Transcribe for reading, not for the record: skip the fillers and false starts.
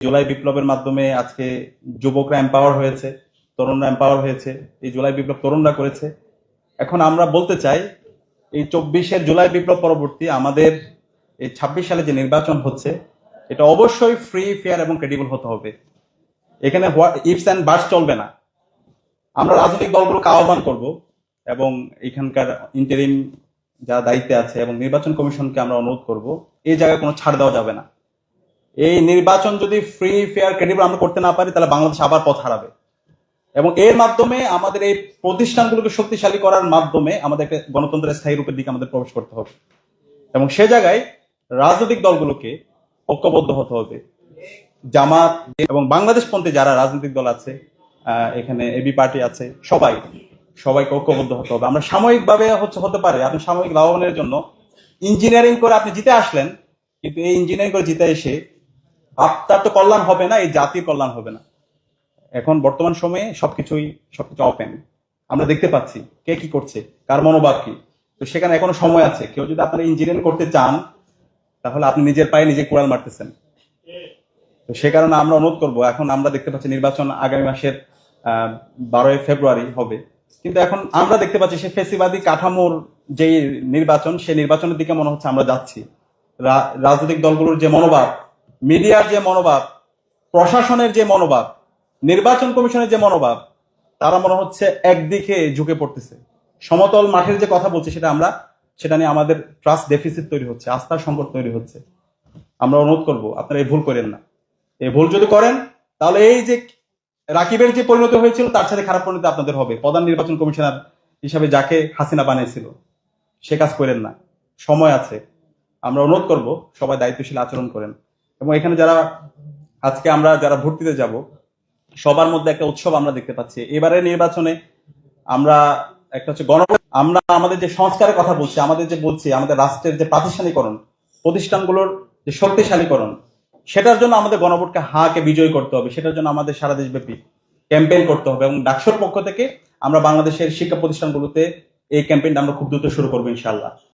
জুলাই বিপ্লবের মাধ্যমে আজকে যুবকরা এম্পাওয়ার হয়েছে, তরুণরা এম্পাওয়ার হয়েছে। এই জুলাই বিপ্লব তরুণরা করেছে। এখন আমরা বলতে চাই, এই 24-এর জুলাই বিপ্লব পরবর্তী আমাদের এই 26 সালে যে নির্বাচন হচ্ছে, এটা অবশ্যই ফ্রি, ফেয়ার এবং ক্রেডিবল হতে হবে। এখানে ইফস অ্যান্ড বাটস চলবে না। আমরা রাজনৈতিক দলগুলোকে আহ্বান করব এবং এখানকার ইন্টারিম যারা দায়িত্বে আছে এবং নির্বাচন কমিশনকে আমরা অনুরোধ করব, এই জায়গায় কোনো ছাড় দেওয়া যাবে না। এই নির্বাচন যদি ফ্রি, ফেয়ার, ক্রেডিবল আমরা করতে না পারি, তাহলে বাংলাদেশ আবার পথ হারাবে। এবং এর মাধ্যমে আমাদের এই প্রতিষ্ঠানগুলোকে শক্তিশালী করার মাধ্যমে আমাদেরকে গণতন্ত্রের স্থায়ী রূপের দিকে আমাদের প্রবেশ করতে হবে। এবং সে জায়গায় রাজনৈতিক দলগুলোকে ঐক্যবদ্ধ হতে হবে। জামাত এবং বাংলাদেশপন্থী যারা রাজনৈতিক দল আছে, এখানে এবি পার্টি আছে, সবাইকে ঐক্যবদ্ধ হতে হবে। আমরা সাময়িকভাবে হতে পারে আপনি সাময়িক লাভবানের জন্য ইঞ্জিনিয়ারিং করে আপনি জিতে আসলেন, কিন্তু এই ইঞ্জিনিয়ারিং করে জিতে এসে আপনার তো কল্যাণ হবে না, এই জাতির কল্যাণ হবে না। এখন বর্তমান সময়ে সবকিছু ওপেন, আমরা দেখতে পাচ্ছি কে কি করছে, কার মনোভাব কি। তো সেখানে এখনো সময় আছে। কেউ যদি আপনারা ইঞ্জিনিয়ারিং করতে চান, তাহলে আপনি নিজের পায়ে নিজে কুড়াল মারতেছেন। তো সে কারণে আমরা অনুরোধ করব, এখন আমরা দেখতে পাচ্ছি নির্বাচন আগামী মাসের 12 ফেব্রুয়ারি হবে, কিন্তু এখন আমরা দেখতে পাচ্ছি সে ফেসিবাদী কাঠামোর যে নির্বাচন, সেই নির্বাচনের দিকে মনে হচ্ছে আমরা যাচ্ছি। রাজনৈতিক দলগুলোর যে মনোভাব, মিডিয়ার যে মনোভাব, প্রশাসনের যে মনোভাব, নির্বাচন কমিশনের যে মনোভাব, তারা মনে হচ্ছে একদিকে ঝুঁকে পড়তেছে। সমতল মাঠের যে কথা বলছি, সেটা নিয়ে আমাদের ট্রাস্ট ডেফিসিট তৈরি হচ্ছে, আস্থার সংকট তৈরি হচ্ছে। আমরা অনুরোধ করব, আপনারা এই ভুল করেন না। এই ভুল যদি করেন, তাহলে এই যে রাকিবের যে পরিণতি হয়েছিল, তার সাথে খারাপ পরিণতি আপনাদের হবে। প্রধান নির্বাচন কমিশনার হিসাবে যাকে হাসিনা বানিয়েছিল, সে কাজ করেন না। সময় আছে। আমরা অনুরোধ করব, সবাই দায়িত্বশীল আচরণ করেন। এবং এখানে আজকে আমরা যারা ভোট দিতে যাব, সবার মধ্যে একটা উৎসব আমরা দেখতে পাচ্ছি। এবারের নির্বাচনে আমরা একটা হচ্ছে আমরা আমাদের যে সংস্কারের কথা বলছি, আমাদের রাষ্ট্রের যে প্রাতিষ্ঠানিকরণ, প্রতিষ্ঠানগুলোর যে শক্তিশালীকরণ, সেটার জন্য আমাদের গণভোটকে হাকে বিজয়ী করতে হবে। সেটার জন্য আমাদের সারা দেশব্যাপী ক্যাম্পেইন করতে হবে। এবং ডাকসুর পক্ষ থেকে আমরা বাংলাদেশের শিক্ষা প্রতিষ্ঠানগুলোতে এই ক্যাম্পেইনটা আমরা খুব দ্রুত শুরু করবো ইনশাআল্লাহ।